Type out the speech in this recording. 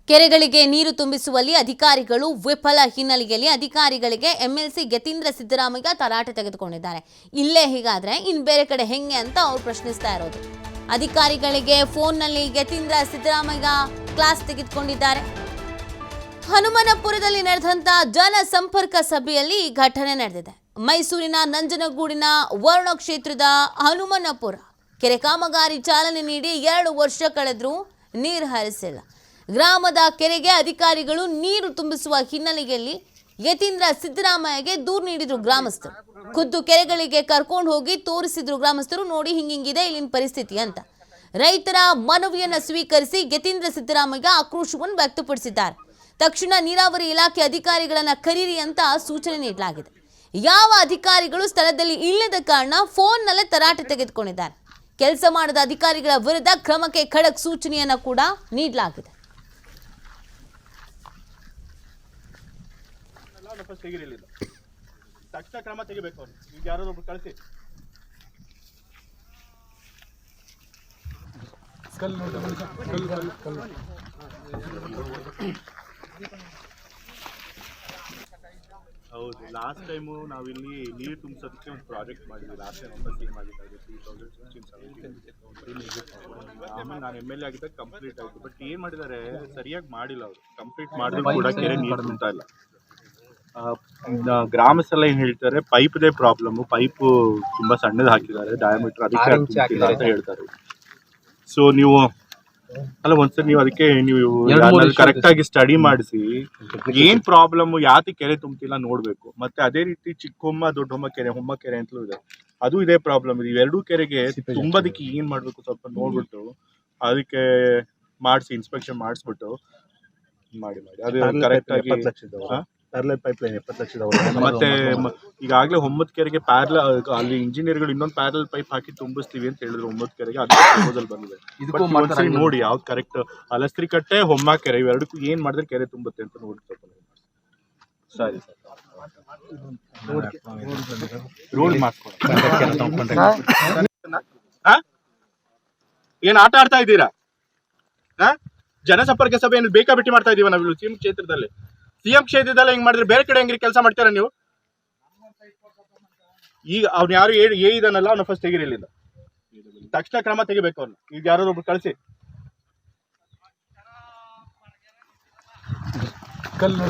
ಕೆರೆಗಳಿಗೆ ನೀರು ತುಂಬಿಸುವಲ್ಲಿ ಅಧಿಕಾರಿಗಳು ವಿಫಲ ಹಿನ್ನೆಲೆಯಲ್ಲಿ ಅಧಿಕಾರಿಗಳಿಗೆ ಎಂಎಲ್ಸಿ ಯತೀಂದ್ರ ಸಿದ್ದರಾಮಯ್ಯ ತರಾಟೆ ತೆಗೆದುಕೊಂಡಿದ್ದಾರೆ. ಇಲ್ಲೇ ಹೀಗಾದ್ರೆ ಇನ್ನು ಬೇರೆ ಕಡೆ ಹೆಂಗೆ ಅಂತ ಅವರು ಪ್ರಶ್ನಿಸ್ತಾ ಇರೋದು. ಅಧಿಕಾರಿಗಳಿಗೆ ಫೋನ್ನಲ್ಲಿ ಯತೀಂದ್ರ ಸಿದ್ದರಾಮಯ್ಯ ಕ್ಲಾಸ್ ತೆಗೆದುಕೊಂಡಿದ್ದಾರೆ. ಹನುಮನಪುರದಲ್ಲಿ ನಡೆದಂತ ಜನಸಂಪರ್ಕ ಸಭೆಯಲ್ಲಿ ಈ ಘಟನೆ ನಡೆದಿದೆ. ಮೈಸೂರಿನ ನಂಜನಗೂಡಿನ ವರುಣ ಕ್ಷೇತ್ರದ ಹನುಮನಪುರ ಕೆರೆ ಕಾಮಗಾರಿ ಚಾಲನೆ ನೀಡಿ 2 ವರ್ಷ ಕಳೆದರೂ ನೀರು ಹರಿಸಿಲ್ಲ. ಗ್ರಾಮದ ಕೆರೆಗೆ ಅಧಿಕಾರಿಗಳು ನೀರು ತುಂಬಿಸುವ ಹಿನ್ನೆಲೆಯಲ್ಲಿ ಯತೀಂದ್ರ ಸಿದ್ದರಾಮಯ್ಯಗೆ ದೂರು ನೀಡಿದ್ರು ಗ್ರಾಮಸ್ಥರು. ಖುದ್ದು ಕೆರೆಗಳಿಗೆ ಕರ್ಕೊಂಡು ಹೋಗಿ ತೋರಿಸಿದ್ರು ಗ್ರಾಮಸ್ಥರು. ನೋಡಿ ಹಿಂಗಿದೆ ಇಲ್ಲಿನ ಪರಿಸ್ಥಿತಿ ಅಂತ. ರೈತರ ಮನವಿಯನ್ನು ಸ್ವೀಕರಿಸಿ ಯತೀಂದ್ರ ಸಿದ್ದರಾಮಯ್ಯ ಆಕ್ರೋಶವನ್ನು ವ್ಯಕ್ತಪಡಿಸಿದ್ದಾರೆ. ತಕ್ಷಣ ನೀರಾವರಿ ಇಲಾಖೆ ಅಧಿಕಾರಿಗಳನ್ನ ಕರೀರಿ ಅಂತ ಸೂಚನೆ ನೀಡಲಾಗಿದೆ. ಯಾವ ಅಧಿಕಾರಿಗಳು ಸ್ಥಳದಲ್ಲಿ ಇಲ್ಲದ ಕಾರಣ ಫೋನ್ನಲ್ಲೇ ತರಾಟೆ ತೆಗೆದುಕೊಂಡಿದ್ದಾರೆ. ಕೆಲಸ ಮಾಡದ ಅಧಿಕಾರಿಗಳ ವಿರುದ್ಧ ಕ್ರಮಕ್ಕೆ ಖಡಕ್ ಸೂಚನೆಯನ್ನ ಕೂಡ ನೀಡಲಾಗಿದೆ. ತಕ್ಷಣ ಕ್ರಮ ತೆಗಿಬೇಕು. ಈಗ ಯಾರೋ ಒಬ್ರು ಕಳಿಸಿ. ಹೌದು, ಲಾಸ್ಟ್ ಟೈಮು ನಾವಿಲ್ಲಿ ನೀರು ತುಂಬಿಸೋದಕ್ಕೆ ಒಂದು ಪ್ರಾಜೆಕ್ಟ್ ಮಾಡಿದ್ವಿ. ಲಾಸ್ಟ್ ಟೈಮ್ ವಾಪಸ್ ಏನು ಮಾಡಿದ್ದಾಗಿದೆ 2016-17 ಆಮೇಲೆ ನಾನು MLA ಆಗಿದ್ದಾಗ ಕಂಪ್ಲೀಟ್ ಆಯಿತು. ಬಟ್ ಏನು ಮಾಡಿದ್ದಾರೆ, ಸರಿಯಾಗಿ ಮಾಡಿಲ್ಲ ಅವರು. ಕಂಪ್ಲೀಟ್ ಮಾಡಿದ್ರು ಕೂಡ ಕೆರೆ ನೀರು ತುಂಬ್ತಾ ಇಲ್ಲ. ಗ್ರಾಮಸ್ಥೆಲ್ಲ ಏನು ಹೇಳ್ತಾರೆ, ಪೈಪ್ದೇ ಪ್ರಾಬ್ಲಮ್ಮು, ಪೈಪು ತುಂಬ ಸಣ್ಣದು ಹಾಕಿದ್ದಾರೆ, ಡಯಾಮೀಟರ್ ಅದಕ್ಕೆ ತುಂಬಿಲ್ಲ ಅಂತ ಹೇಳ್ತಾರೆ. ಸೊ ನೀವು ಅಲ್ಲ ಒಂದ್ಸರಿ ನೀವು ಅದಕ್ಕೆ ನೀವು ಕರೆಕ್ಟಾಗಿ ಸ್ಟಡಿ ಮಾಡಿಸಿ ಏನ್ ಪ್ರಾಬ್ಲಮ್, ಯಾತಿ ಕೆರೆ ತುಂಬ್ತಿಲ್ಲ ನೋಡ್ಬೇಕು. ಮತ್ತೆ ಅದೇ ರೀತಿ ಚಿಕ್ಕಹೊಮ್ಮ ದೊಡ್ಡಹೊಮ್ಮ ಕೆರೆ, ಹೊಮ್ಮ ಕೆರೆ ಅಂತಲೂ ಇದೆ, ಅದು ಇದೇ ಪ್ರಾಬ್ಲಮ್ ಇದೆ. ಇವೆರಡೂ ಕೆರೆಗೆ ತುಂಬದಕ್ಕೆ ಏನ್ ಮಾಡ್ಬೇಕು ಸ್ವಲ್ಪ ನೋಡ್ಬಿಟ್ಟು ಅದಕ್ಕೆ ಮಾಡಿಸಿ ಇನ್ಸ್ಪೆಕ್ಷನ್ ಮಾಡಿಸ್ಬಿಟ್ಟು ಮಾಡಿ ಅದು ಕರೆಕ್ಟ್ ಆಗಿ ಪ್ಯಾರಲಲ್ ಪೈಪ್ ಲೈನ್ 70 ಲಕ್ಷದ. ಮತ್ತೆ ಈಗಾಗಲೇ ಹೊಮ್ಮದ ಕೆರೆಗೆ ಅಲ್ಲಿ ಇಂಜಿನಿಯರ್ಗಳು ಇನ್ನೊಂದು ಪ್ಯಾರಲಲ್ ಪೈಪ್ ಹಾಕಿ ತುಂಬಿಸ್ತೀವಿ ಅಂತ ಹೇಳಿದ್ರು ಹೊಮ್ಮದ ಕೆರೆಗೆ. ಅದು ಪ್ರಪೋಸಲ್ ಬಂದಿದೆ, ನೋಡಿ ಯಾವ್ದು ಕರೆಕ್ಟ್. ಅಲಸ್ತ್ರಿ ಕಟ್ಟೆ, ಹೊಮ್ಮ ಕೆರೆ ಇವೆರಡಕ್ಕೂ ಏನ್ ಮಾಡಿದ್ರೆ ಕೆರೆ ತುಂಬುತ್ತೆ ಅಂತ ನೋಡಿ ಸರಿ ರೋಡ್ ಮಾಡ್ಕೊಂಡು ಏನ್ ಆಟ ಆಡ್ತಾ ಇದ್ದೀರಾ? ಜನಸಂಪರ್ಕ ಸಭೆಯನ್ನು ಬೇಕಾಬಿಟ್ಟಿ ಮಾಡ್ತಾ ಇದೀವ ನಾವು ಸಿಎಂ ಕ್ಷೇತ್ರದಲ್ಲಿ. ಸಿಎಂ ಕ್ಷೇತ್ರದಲ್ಲಿ ಹೆಂಗ್ ಮಾಡಿದ್ರೆ ಬೇರೆ ಕಡೆ ಹೆಂಗ್ರಿ ಕೆಲಸ ಮಾಡ್ತೀರಾ ನೀವು? ಈಗ ಅವ್ನು ಯಾರು ಇದಾನಲ್ಲ ಅವ್ನ ಫಸ್ಟ್ ತೆಗಿರಲಿಲ್ಲ, ತಕ್ಷಣ ಕ್ರಮ ತೆಗಿಬೇಕು ಅವ್ನು. ಈಗ ಯಾರು ಒಬ್ರು ಕಳಿಸಿ. ಕಲ್ಲು